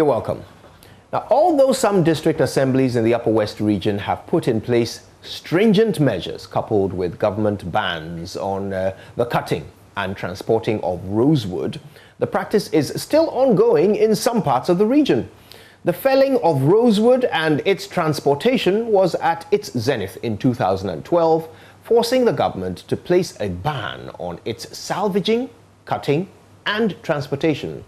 You're welcome. Now, although some district assemblies in the Upperwest region have put in place stringent measures coupled with government bans on the cutting and transporting of rosewood, the practice is still ongoing in some parts of the region. The felling of rosewood and its transportation was at its zenith in 2012, forcing the government to place a ban on its salvaging, cutting, and transportation.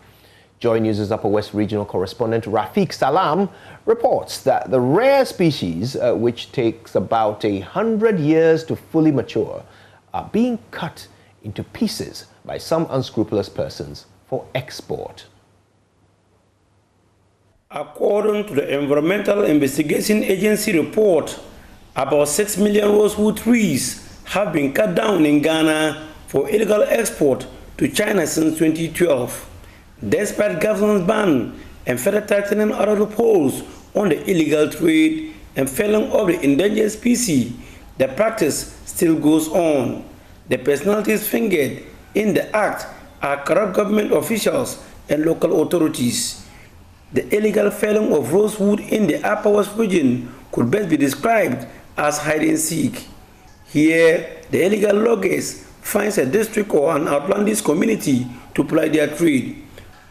JoyNews' Upperwest regional correspondent Rafiq Salam reports that the rare species, which takes about 100 years to fully mature, are being cut into pieces by some unscrupulous persons for export. According to the Environmental Investigation Agency report, about 6 million rosewood trees have been cut down in Ghana for illegal export to China since 2012. Despite government's ban and further tightening other loopholes on the illegal trade and felling of the endangered species, the practice still goes on. The personalities fingered in the act are corrupt government officials and local authorities. The illegal felling of rosewood in the Upperwest region could best be described as hide and seek. Here, the illegal loggers finds a district or an outlandish community to ply their trade.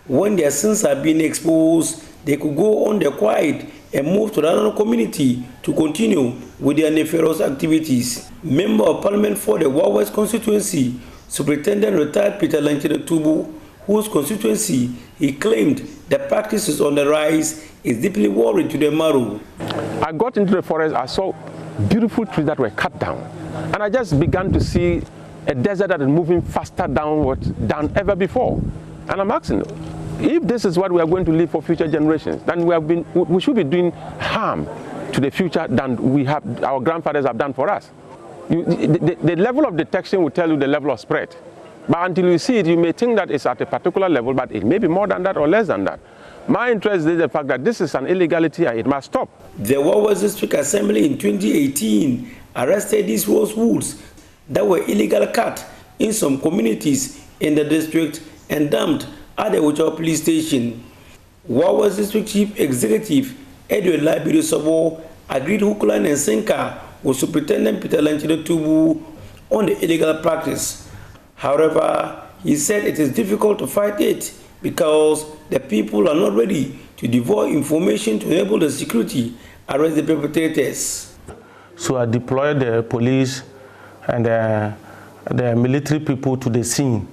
When their sins are being exposed, they could go on the quiet and move to another community to continue with their nefarious activities. Member of Parliament for the Upperwest constituency, Superintendent retired Peter Tubu, whose constituency he claimed the practice is on the rise, is deeply worried to the marrow. I got into the forest, I saw beautiful trees that were cut down, and I just began to see a desert that is moving faster downward than ever before. And I'm asking, if this is what we are going to leave for future generations, then we should be doing harm to the future than our grandfathers have done for us. The level of detection will tell you the level of spread. But until you see it, you may think that it's at a particular level, but it may be more than that or less than that. My interest is the fact that this is an illegality and it must stop. The Upperwest District Assembly in 2018 arrested these rosewoods that were illegal cut in some communities in the district and dumped at the Ucho police station. Upperwest District Chief Executive Edward Labiru Sabo agreed hook, line, and sinker with Superintendent Peter Tubu on the illegal practice. However, he said it is difficult to fight it because the people are not ready to devote information to enable the security arrest the perpetrators. So I deployed the police and the military people to the scene.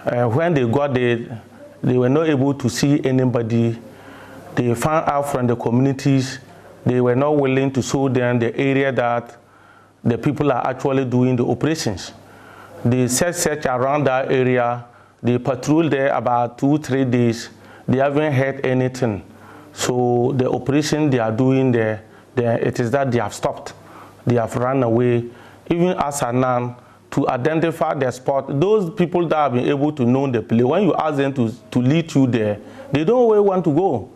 When they got there, they were not able to see anybody. They found out from the communities. They were not willing to show them the area that the people are actually doing the operations. They search around that area. They patrolled there about 2-3 days. They haven't heard anything. So the operation they are doing there, it is that they have stopped. They have run away. Even as a now, to identify the spot, those people that have been able to know the place, when you ask them to lead you there, they don't really want to go.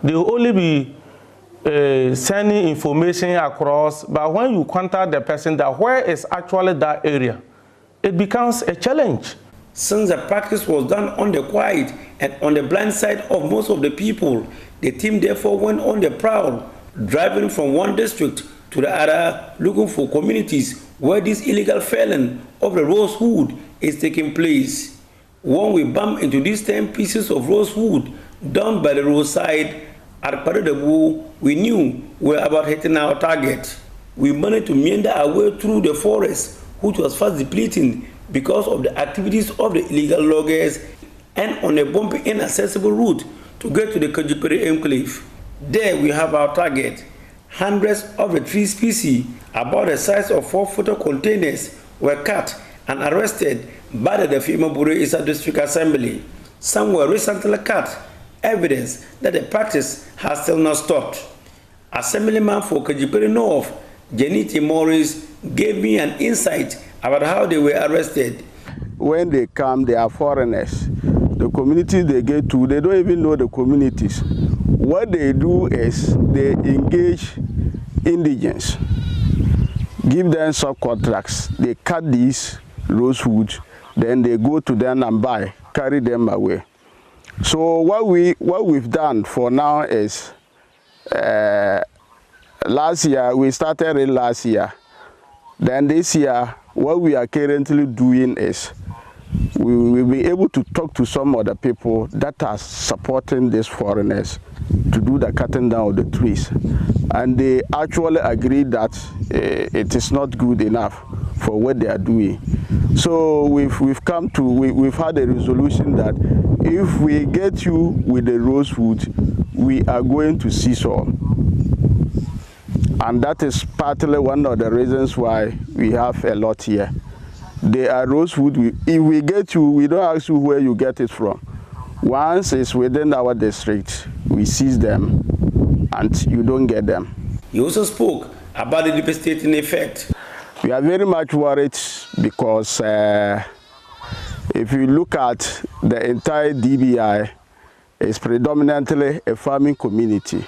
They will only be sending information across, but when you contact the person that where is actually that area, it becomes a challenge. Since the practice was done on the quiet and on the blind side of most of the people, the team therefore went on the prowl, driving from one district to the other, looking for communities where this illegal felling of the rosewood is taking place. When we bumped into these 10 pieces of rosewood dumped by the roadside at Paradebu, we knew we were about hitting our target. We managed to meander our way through the forest, which was fast depleting because of the activities of the illegal loggers, and on a bumpy, inaccessible route to get to the Kajipere enclave. There we have our target. Hundreds of the tree species, about the size of 4-footer containers, were cut and arrested by the Defima Isa District Assembly. Some were recently cut, evidence that the practice has still not stopped. Assemblyman for Kajipere North, Janiti Morris, gave me an insight about how they were arrested. When they come, they are foreigners. The communities they get to, they don't even know the communities. What they do is they engage indigents, give them subcontracts. They cut these rosewood, then they go to them and buy, carry them away. So what we've done for now is last year we started it last year. Then this year, what we are currently doing is we will be able to talk to some of the people that are supporting these foreigners to do the cutting down of the trees, and they actually agree that it is not good enough for what they are doing. So we've had a resolution that if we get you with the rosewood, we are going to seize all. And that is partly one of the reasons why we have a lot here. They are rosewood. If we get you, we don't ask you where you get it from. Once it's within our district, we seize them and you don't get them. He also spoke about the devastating effect. We are very much worried because if you look at the entire DBI, it's predominantly a farming community.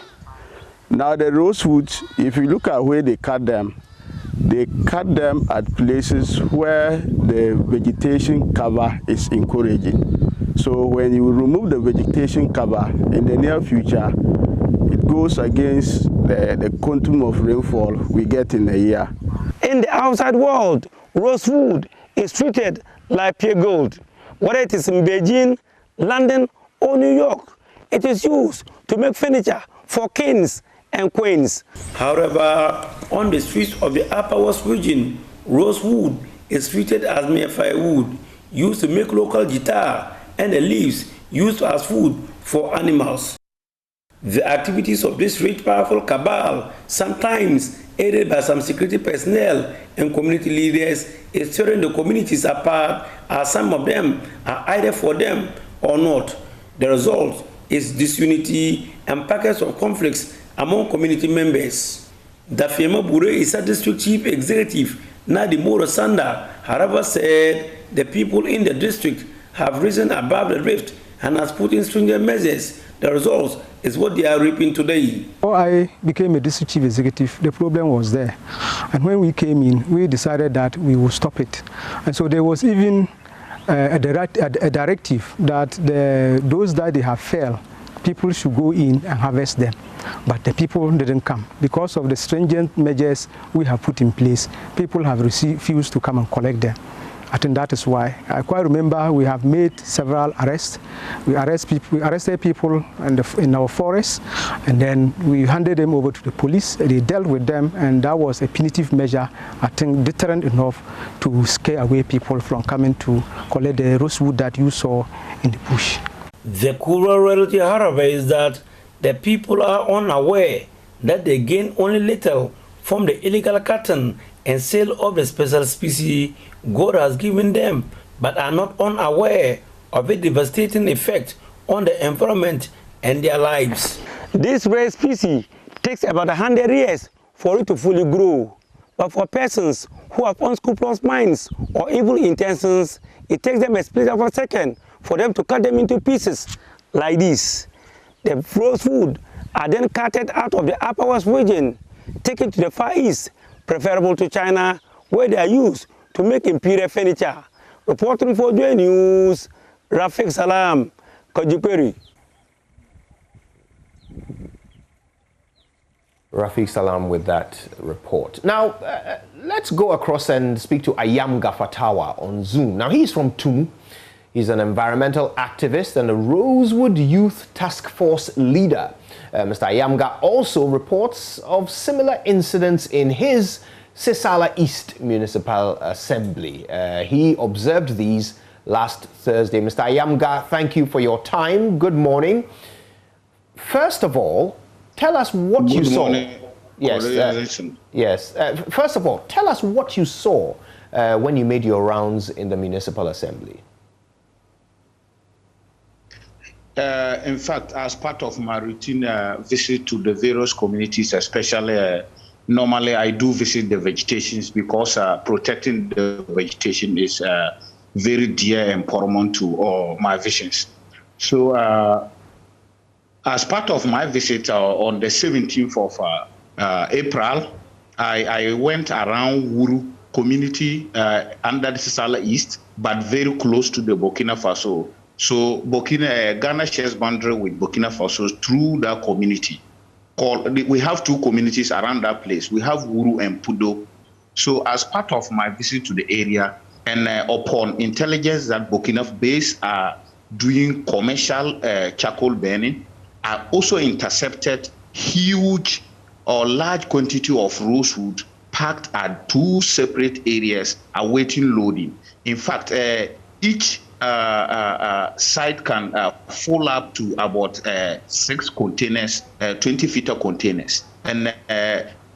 Now the rosewoods, if you look at where they cut them at places where the vegetation cover is encouraging. So when you remove the vegetation cover in the near future, it goes against the quantum of rainfall we get in a year. In the outside world, rosewood is treated like pure gold. Whether it is in Beijing, London, or New York, it is used to make furniture for kings and queens. However, on the streets of the Upperwest region, rosewood is treated as mere firewood, used to make local guitar, and the leaves used as food for animals. The activities of this rich, powerful cabal, sometimes aided by some security personnel and community leaders, is tearing the communities apart, as some of them are either for them or not. The result is disunity and packets of conflicts among community members. Dafiema Bure is a district chief executive, Nadi Moro Sanda, however, said the people in the district have risen above the rift and has put in stringent measures. The result is what they are reaping today. Before I became a district chief executive, the problem was there. And when we came in, we decided that we would stop it. And so there was even a directive that those that they have failed, people should go in and harvest them. But the people didn't come. Because of the stringent measures we have put in place, people have refused to come and collect them. I think that is why. I quite remember we have made several arrests. We arrested people in our forests, and then we handed them over to the police. They dealt with them, and that was a punitive measure, I think deterrent enough to scare away people from coming to collect the rosewood that you saw in the bush. The cruel reality, however, is that the people are unaware that they gain only little from the illegal cutting and sale of the special species God has given them, but are not unaware of its devastating effect on the environment and their lives. This rare species takes about 100 years for it to fully grow, but for persons who have unscrupulous minds or evil intentions, it takes them a split of a second for them to cut them into pieces like this. The rosewood are then carted out of the Upperwest region, taken to the Far East, preferable to China, where they are used to make imperial furniture. Reporting for JoyNews, Rafiq Salam, Kajiperi. Rafiq Salam with that report. Now, let's go across and speak to Ayamga Fatawa on Zoom. Now, he's from Tumu. He's an environmental activist and a Rosewood Youth Task Force leader. Mr. Ayamga also reports of similar incidents in his Sisala East Municipal Assembly. He observed these last Thursday. Mr. Ayamga, thank you for your time. Good morning. First of all, tell us what you saw. Yes. First of all, tell us what you saw when you made your rounds in the Municipal Assembly. In fact, as part of my routine visit to the various communities, especially normally I do visit the vegetations because protecting the vegetation is very dear and paramount to all my visions. So as part of my visit on the 17th of April, I went around Wuru community under the Sisala East, but very close to the Burkina Faso So Ghana shares boundary with Burkina Faso through that community. We have two communities around that place. We have Wuru and Pudo. So as part of my visit to the area, and upon intelligence that Burkina Faso are doing commercial charcoal burning, I also intercepted huge or large quantity of rosewood packed at two separate areas awaiting loading. In fact, each site can fill up to about 6 containers, 20-footer containers. And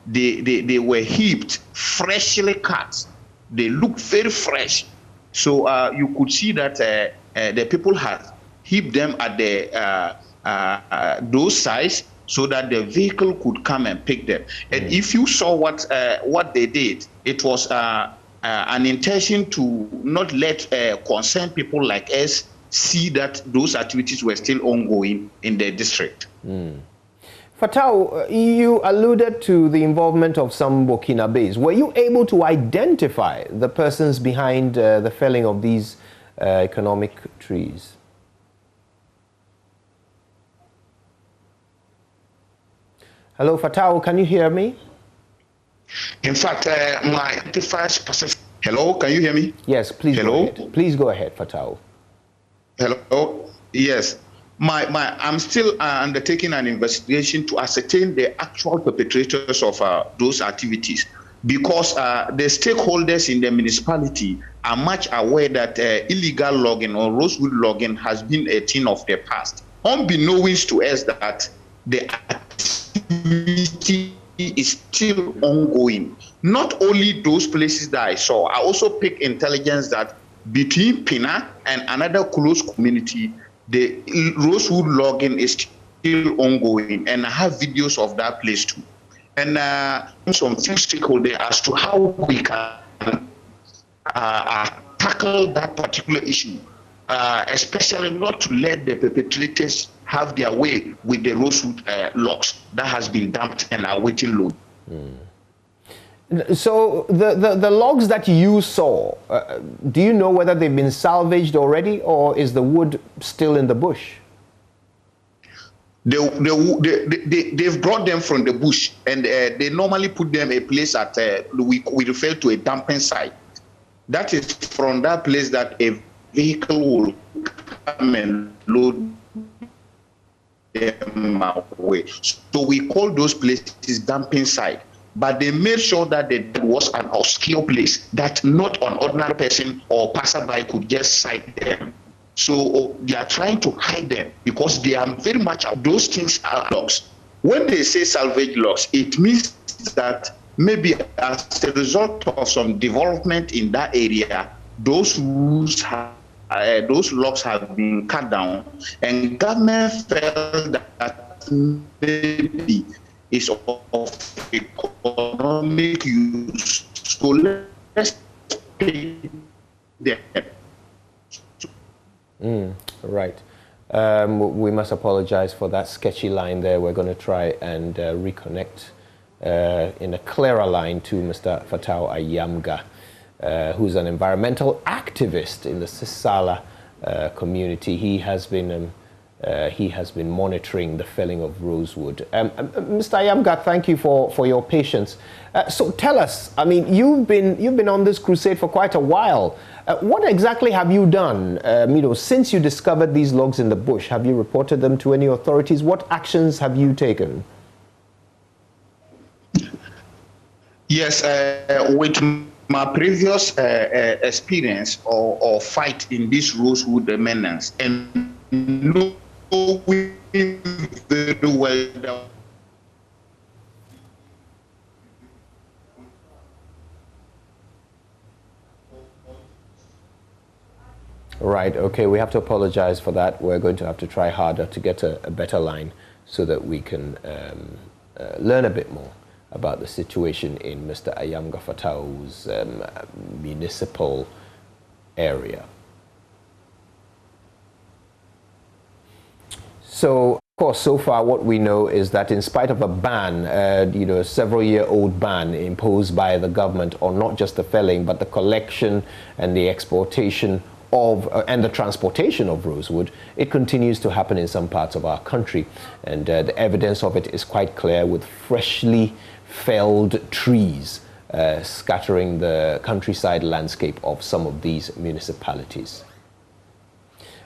they were heaped, freshly cut. They look very fresh. So you could see that the people had heaped them at the those sites so that the vehicle could come and pick them. And if you saw what they did, it was an intention to not let concerned people like us see that those activities were still ongoing in the district. Fatau, you alluded to the involvement of some Burkinabés. Were you able to identify the persons behind the felling of these economic trees? Hello, Fatau, can you hear me? In fact, my hello, can you hear me? Yes, please. Hello? Go ahead. Please go ahead, Fatau. Hello. Yes. I'm still undertaking an investigation to ascertain the actual perpetrators of those activities, because the stakeholders in the municipality are much aware that illegal logging or rosewood logging has been a thing of the past. Unbeknownst to us that the activity is still ongoing. Not only those places that I saw, I also picked intelligence that between Pina and another close community, the rosewood logging is still ongoing, and I have videos of that place too. And some few stakeholders as to how we can tackle that particular issue, especially not to let the perpetrators have their way with the rosewood logs that has been dumped and are waiting load. So the logs that you saw, do you know whether they've been salvaged already, or is the wood still in the bush? They've brought them from the bush, and they normally put them a place at we refer to a dumping site. That is from that place that a vehicle will come and load them away. So we call those places dumping site. But they made sure that it was an obscure place that not an ordinary person or passerby could just sight them. So they are trying to hide them because they are very much, those things are logs. When they say salvage logs, it means that maybe as a result of some development in that area, those logs have been cut down, and government felt that maybe is of economic use. So let's pay them. Right. We must apologize for that sketchy line there. We're going to try and reconnect in a clearer line to Mr. Fatau Ayamga, who's an environmental activist in the Sisala community. He has been monitoring the felling of rosewood. Mr. Ayamga, thank you for your patience. So tell us, I mean, you've been on this crusade for quite a while. What exactly have you done? Since you discovered these logs in the bush, have you reported them to any authorities? What actions have you taken? Yes, with my previous experience or fight in this rosewood menace, and knowing very well that Right, okay, we have to apologize for that. We're going to have to try harder to get a better line so that we can learn a bit more about the situation in Mr. Ayamga Fatau's municipal area. So, of course, so far what we know is that in spite of a ban, a several-year-old ban imposed by the government on not just the felling, but the collection and the exportation of and the transportation of rosewood, it continues to happen in some parts of our country. And the evidence of it is quite clear, with freshly felled trees scattering the countryside landscape of some of these municipalities.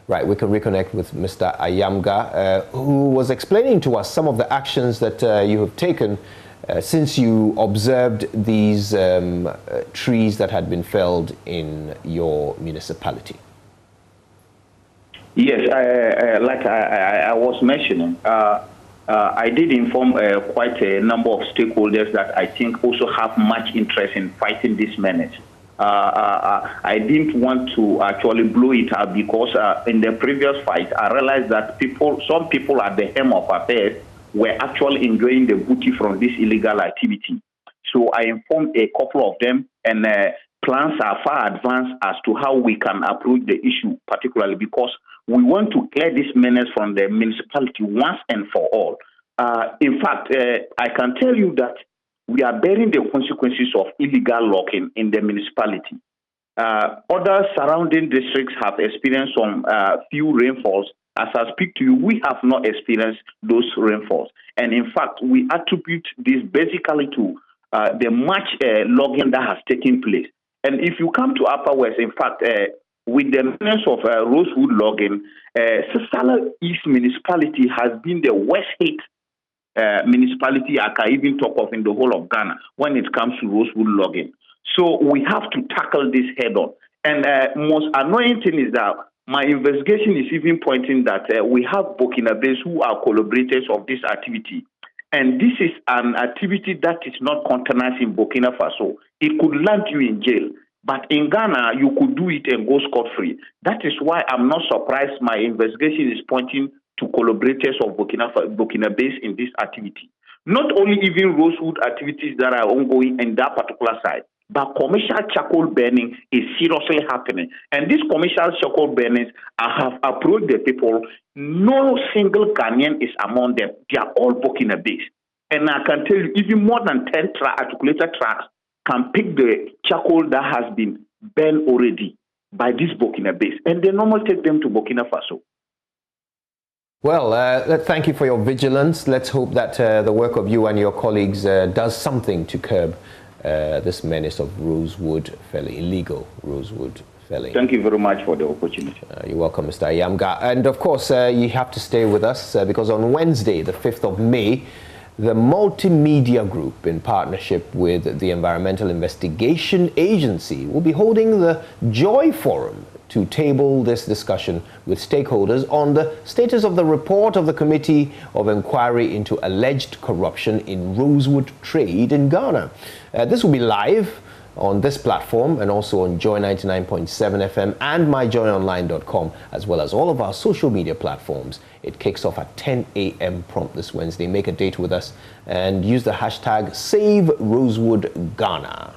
Right, we can reconnect with Mr. Ayamga, who was explaining to us some of the actions that you have taken since you observed these trees that had been felled in your municipality. Yes, like I was mentioning, I did inform quite a number of stakeholders that I think also have much interest in fighting this menace. I didn't want to actually blow it up because in the previous fight, I realized that some people at the helm of affairs were actually enjoying the booty from this illegal activity. So I informed a couple of them, and plans are far advanced as to how we can approach the issue, particularly because we want to clear this menace from the municipality once and for all. In fact, I can tell you that we are bearing the consequences of illegal logging in the municipality. Other surrounding districts have experienced some few rainfalls. As I speak to you, we have not experienced those rainfalls. And in fact, we attribute this basically to the much logging that has taken place. And if you come to Upperwest, in fact, with the menace of rosewood logging, Sisala East municipality has been the worst hit municipality I can even talk of in the whole of Ghana when it comes to rosewood logging. So we have to tackle this head on. And most annoying thing is that my investigation is even pointing that we have Burkinabés who are collaborators of this activity. And this is an activity that is not countenanced in Burkina Faso. It could land you in jail. But in Ghana, you could do it and go scot-free. That is why I'm not surprised my investigation is pointing to collaborators of Burkinabés in this activity. Not only even rosewood activities that are ongoing in that particular side, but commercial charcoal burning is seriously happening. And these commercial charcoal burnings, I have approached the people. No single Ghanaian is among them. They are all Burkinabés. And I can tell you, even more than 10 articulated trucks can pick the charcoal that has been burned already by these Burkinabés. And they normally take them to Burkina Faso. Well, thank you for your vigilance. Let's hope that the work of you and your colleagues does something to curb this menace of rosewood felling, illegal rosewood felling. Thank you very much for the opportunity. You're welcome, Mr. Ayamga. And of course, you have to stay with us because on Wednesday, the 5th of May, the Multimedia Group, in partnership with the Environmental Investigation Agency, will be holding the Joy Forum to table this discussion with stakeholders on the status of the report of the Committee of Inquiry into alleged corruption in rosewood trade in Ghana. This will be live on this platform and also on Joy 99.7 FM and myjoyonline.com, as well as all of our social media platforms. It kicks off at 10 a.m. prompt this Wednesday. Make a date with us and use the hashtag SaveRosewoodGhana.